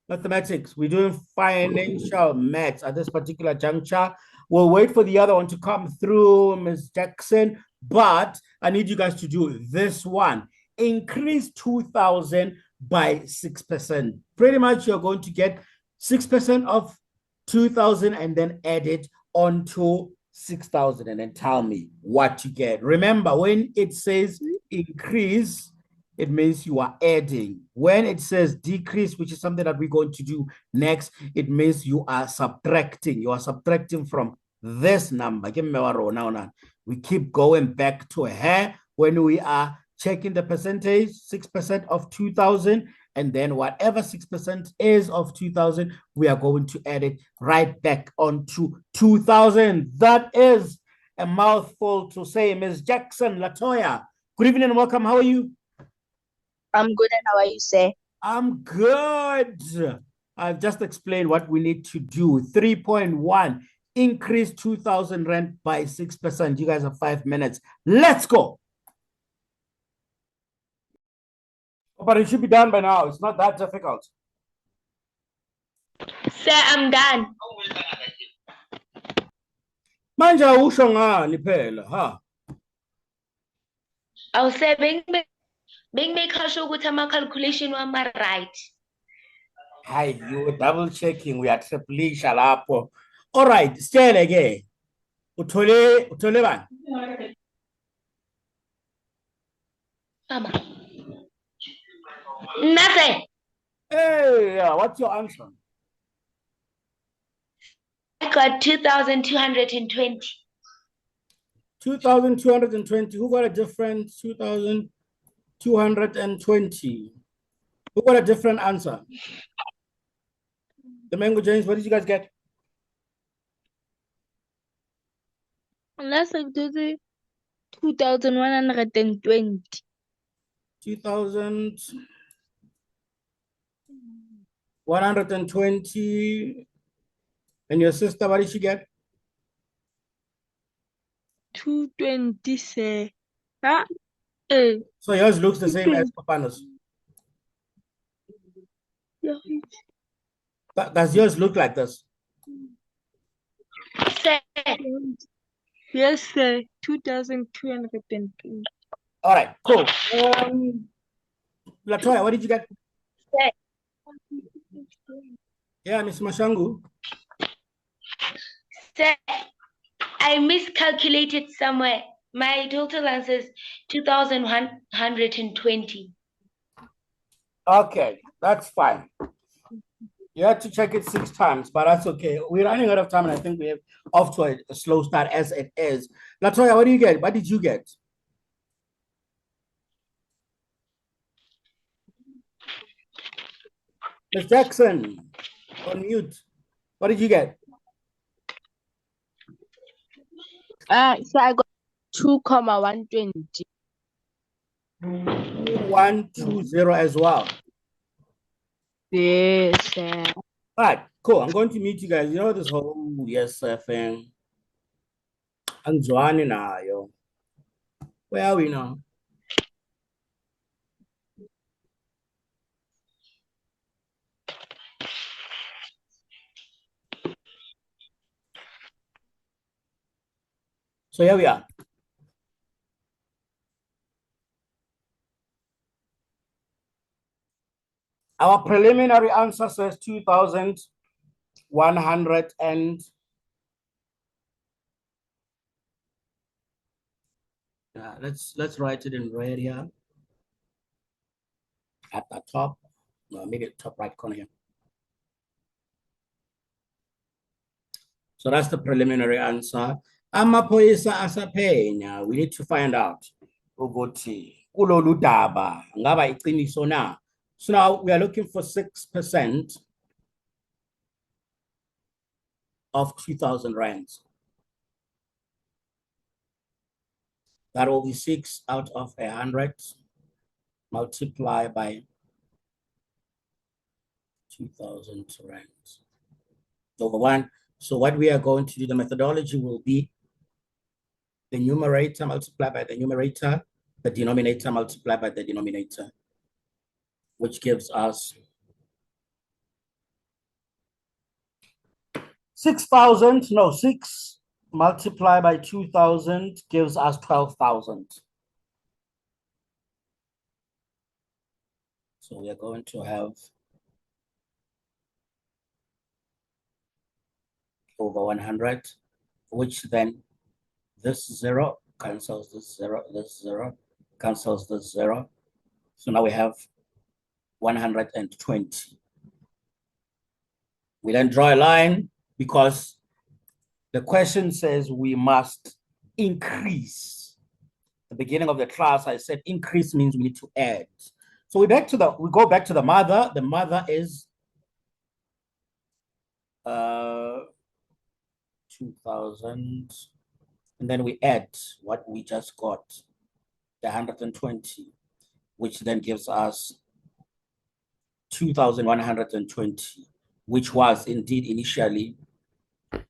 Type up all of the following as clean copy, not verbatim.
Mathematics. We're doing financial maths at this particular juncture. We'll wait for the other one to come through, Ms. Jackson, but I need you guys to do this one. Increase 2,000 by 6%. Pretty much you're going to get 6% of 2,000 and then add it onto 6,000 and then tell me what you get. Remember, when it says increase, it means you are adding. When it says decrease, which is something that we're going to do next, it means you are subtracting. You are subtracting from this number. We keep going back to here when we are checking the percentage, 6% of 2,000, and then whatever 6% is of 2,000, we are going to add it right back onto 2,000. That is a mouthful to say. Ms. Jackson Latoya, good evening and welcome. How are you? I'm good, and how are you, sir? I'm good. I've just explained what we need to do. 3.1, increase 2,000 rand by 6%. You guys have 5 minutes. Let's go. But it should be done by now. It's not that difficult. Sir, I'm done. Manje usho ngani phela, ha? I'll say make sure ukuthi ama-calculation wami right. Hi, you were double checking. We are triplisha lapho. All right, sitshele ke. Uthole bani? Mama. Nothing. Hey, what's your answer? I got 2,220. 2,220. Who got a different 2,220? Who got a different answer? The Mango James, what did you guys get? Let's do the 2,120. 2,120. And your sister, what did she get? 220, sir. So yours looks the same as Papano's. Yeah. Does yours look like this? Sir. Yes, sir. 2,220. All right, cool. Latoya, what did you get? Sir. Yeah, Miss Mashangu. Sir, I miscalculated somewhere. My total answer is 2,120. Okay, that's fine. You had to check it 6 times, but that's okay. We're running out of time, and I think we have off to a slow start as it is. Latoya, what do you get? What did you get? Miss Jackson, on mute. What did you get? So I got 2,120. 120 as well. Yes, sir. All right, cool. I'm going to meet you guys. You know this whole yes thing. I'm joining now, yo. Where are we now? So here we are. Our preliminary answer says 2,100 and let's write it in red here at the top. No, maybe the top right corner here. So that's the preliminary answer. Amaphoyisa asaphenya. We need to find out ukuthi kulolu daba ngaba iqiniso na. So now we are looking for 6% of 2,000 rands. That will be 6 out of 100 multiplied by 2,000 rands over 1. So what we are going to do, the methodology will be the numerator multiplied by the numerator, the denominator multiplied by the denominator, which gives us 6,000, no, 6 multiplied by 2,000 gives us 12,000. So we are going to have over 100, which then this 0 cancels this 0, this 0 cancels this 0. So now we have 120. We then draw a line because the question says we must increase. At the beginning of the class, I said increase means we need to add. So we go back to the mother. The mother is 2,000, and then we add what we just got, the 120, which then gives us 2,120, which was indeed initially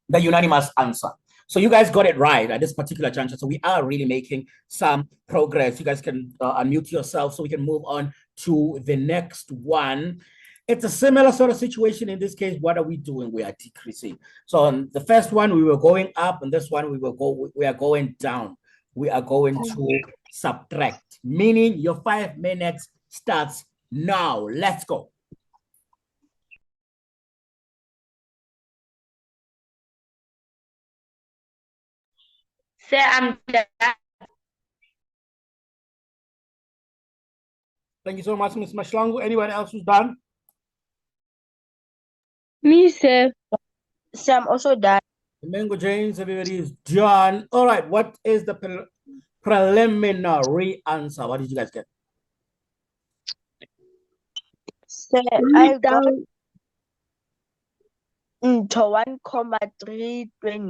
the unanimous answer. So you guys got it right at this particular juncture. So we are really making some progress. You guys can unmute yourself so we can move on to the next one. It's a similar sort of situation. In this case, what are we doing? We are decreasing. So on the first one, we were going up, and this one, we are going down. We are going to subtract, meaning your 5 minutes starts now. Let's go. Sir, I'm done. Thank you so much, Ms. Mashlangu. Anyone else who's done? Me, sir. Sir, I'm also done. Mango James, everybody is done. All right, what is the preliminary answer? What did you guys get? Sir, I got into 1,320.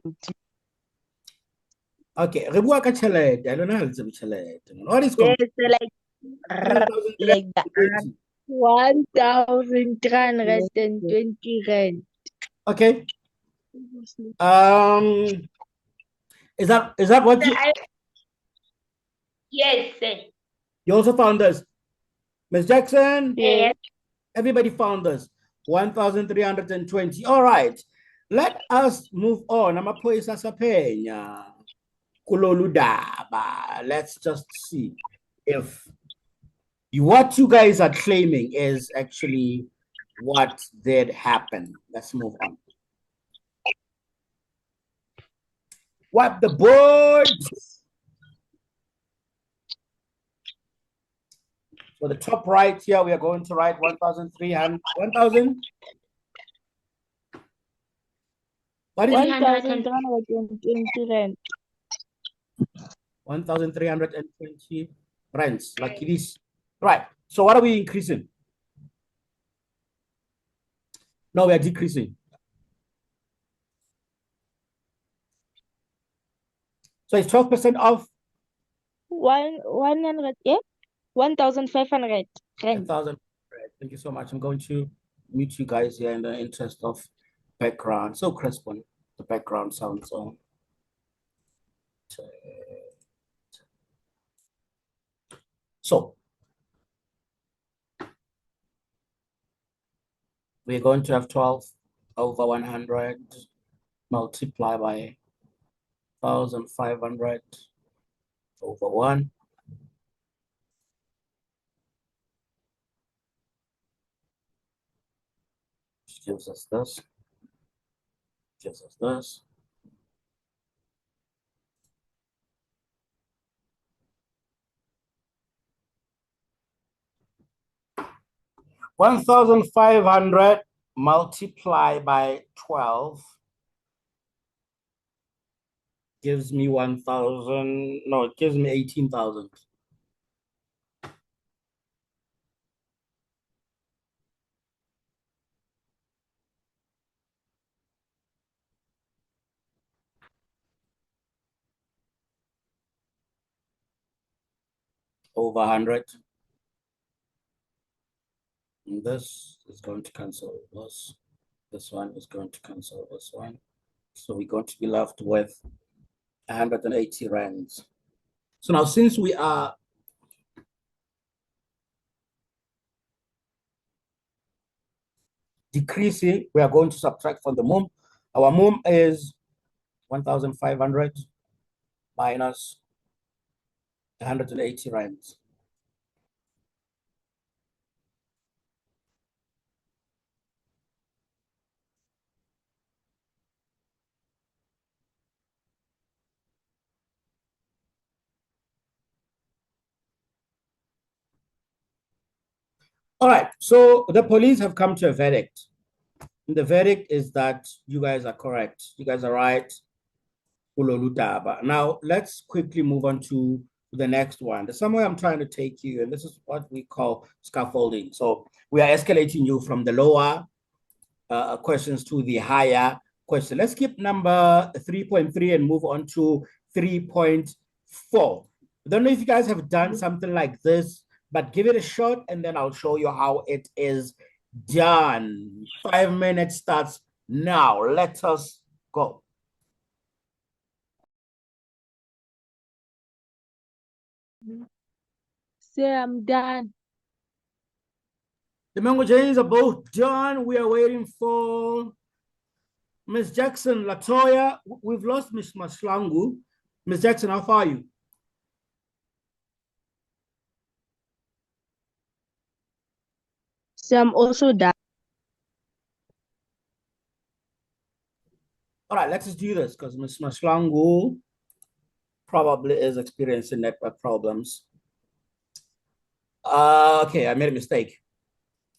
Okay, re bua ka tšhelete. I don't know how to tšhelete. What is Yes, like that. 1,320 rand. Okay. Is that what you? Yes, sir. You also found this, Ms. Jackson? Yes. Everybody found this. 1,320. All right. Let us move on. Let's just see if what you guys are claiming is actually what did happen. Let's move on. Wipe the board. So the top right here, we are going to write 1,300. 1,000? What is 1,320 rand. 1,320 rands, like this. Right. So what are we increasing? No, we are decreasing. So it's 12% off. 100, yeah? 1,500 rand. 1,000. Thank you so much. I'm going to mute you guys here in the interest of background. So crisp on the background sound. So we're going to have 12 over 100 multiplied by 1,500 over 1. Which gives us this. Gives us this. $1,500 multiplied by 12 gives me 1,000. No, it gives me 18,000. Over 100. And this is going to cancel this. This one is going to cancel this one. So we're going to be left with 180 rands. So now, since we are decreasing, we are going to subtract from the Our mum is 1,500 minus 180 rands. All right, so the police have come to a verdict. And the verdict is that you guys are correct. You guys are right. Now, let's quickly move on to the next one. There's somewhere I'm trying to take you, and this is what we call scaffolding. So we are escalating you from the lower questions to the higher question. Let's skip number 3.3 and move on to 3.4. I don't know if you guys have done something like this, but give it a shot and then I'll show you how it is done. 5 minutes starts now. Let us go. Say I'm done. The Mango Jays are both done. We are waiting for Miss Jackson, Latoya. We've lost Miss Maslangu. Miss Jackson, how far are you? So I'm also done. All right, let's just do this because Miss Maslangu probably is experiencing network problems. Okay, I made a mistake.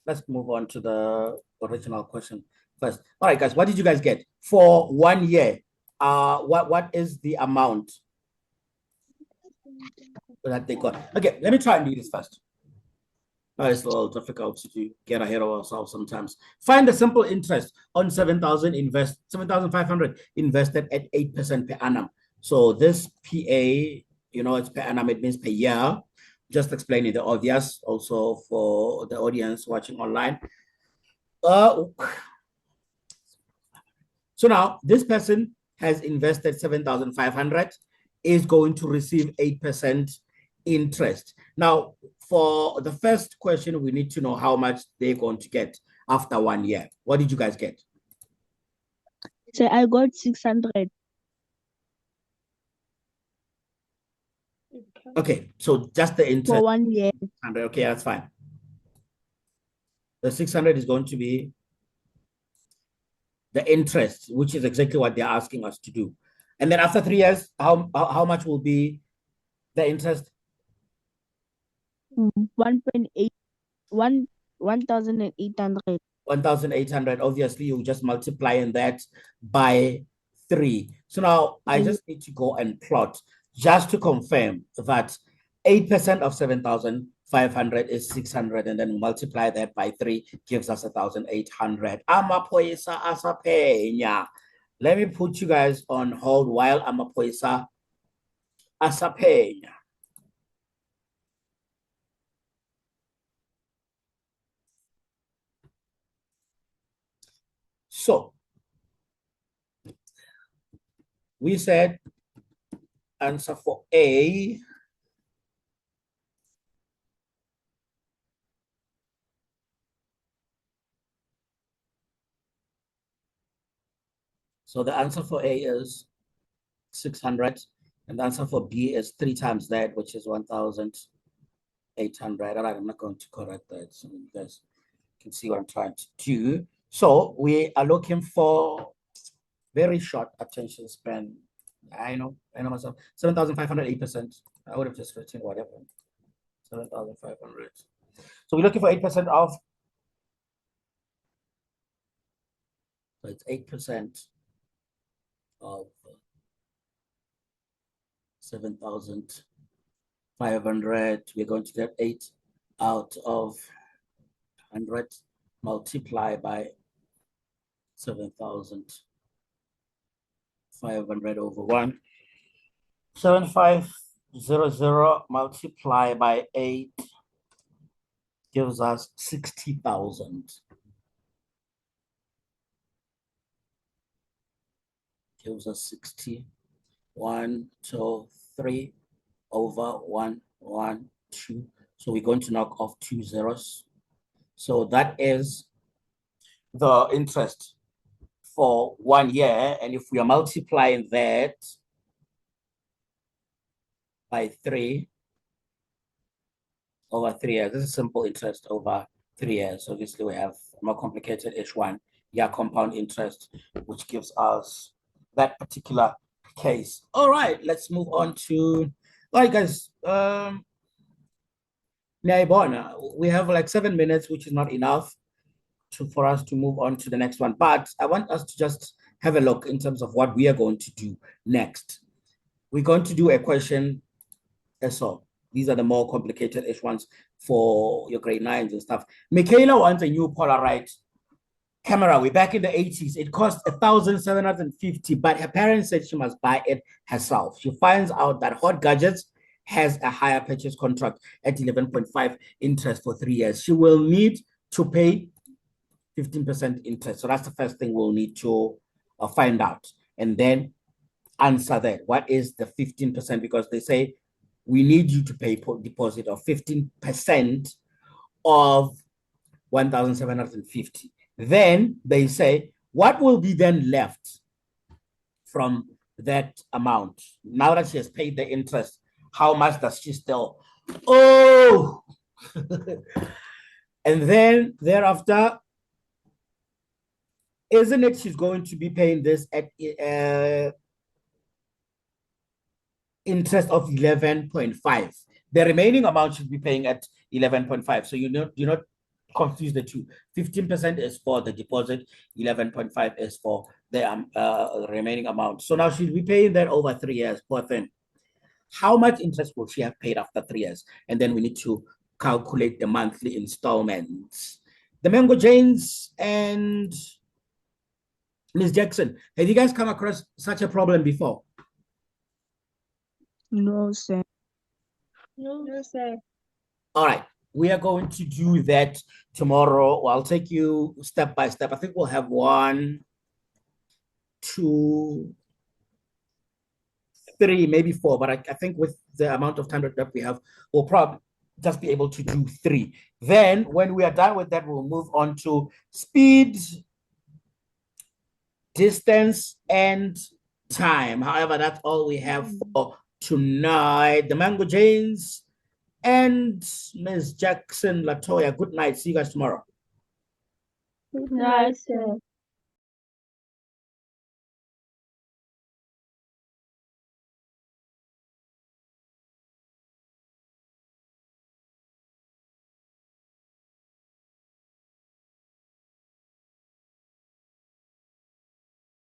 Let's move on to the original question first. All right, guys, what did you guys get for 1 year? What is the amount that they got? Okay, let me try and do this first. It's a little difficult to get ahead of ourselves sometimes. Find the simple interest on 7,500 invested at 8% per annum. So this PA, it's per annum, it means per year. Just explaining the obvious also for the audience watching online. So now this person has invested 7,500, is going to receive 8% interest. Now, for the first question, we need to know how much they're going to get after 1 year. What did you guys get? So I got 600. Okay, so just the interest For 1 year. 600. Okay, that's fine. The 600 is going to be the interest, which is exactly what they're asking us to do. And then after 3 years, how much will be the interest? 1.8 1,800. 1,800. Obviously, you just multiply that by 3. So now I just need to go and plot just to confirm that 8% of 7,500 is 600, and then multiply that by 3 gives us 1,800. Amaphoyisa asaphenya. Let me put you guys on hold while Amaphoyisa asaphenya. So we said answer for A so the answer for A is 600, and the answer for B is 3 times that, which is 1,800. All right, I'm not going to correct that so you guys can see what I'm trying to do. So we are looking for very short attention span. I know myself. 7,500, 8%. I would have just written whatever. 7,500. So we're looking for 8% of. So it's 8% of 7,500. We're going to get 8 out of 100 multiply by 7,500 over 1. 7,500 multiply by 8 gives us 60,000. Gives us 60. 1, 2, 3 over 1, 1, 2. So we're going to knock off 2 zeros. So that is the interest for 1 year. And if we are multiplying that by 3 over 3 years, this is simple interest over 3 years. Obviously, we have more complicated H1 year compound interest, which gives us that particular case. All right, let's move on to, all right, guys. We have like 7 minutes, which is not enough for us to move on to the next one. But I want us to just have a look in terms of what we are going to do next. We're going to do a question so these are the more complicated H1s for your grade 9s and stuff. Michaela wants a new Polaroid camera. We're back in the 80s. It cost 1,750, but her parents said she must buy it herself. She finds out that Hot Gadgets has a higher purchase contract at 11.5 interest for 3 years. She will need to pay 15% interest. So that's the first thing we'll need to find out. And then answer that. What is the 15%? Because they say we need you to pay deposit of 15% of 1,750. Then they say, what will be then left from that amount? Now that she has paid the interest, how much does she still owe? And then thereafter, isn't it she's going to be paying this at interest of 11.5? The remaining amount should be paying at 11.5. So you not confuse the two. 15% is for the deposit, 11.5 is for the remaining amount. So now she'll be paying that over 3 years, poor thing. How much interest will she have paid after 3 years? And then we need to calculate the monthly installments. The Mango Janes and Ms. Jackson, have you guys come across such a problem before? No, sir. No, sir. All right, we are going to do that tomorrow. I'll take you step by step. I think we'll have 1, 2, 3, maybe 4, but I think with the amount of time that we have, we'll probably just be able to do 3. Then when we are done with that, we'll move on to speed, distance, and time. However, that's all we have for tonight. The Mango Janes and Ms. Jackson Latoya, good night. See you guys tomorrow. Good night, sir.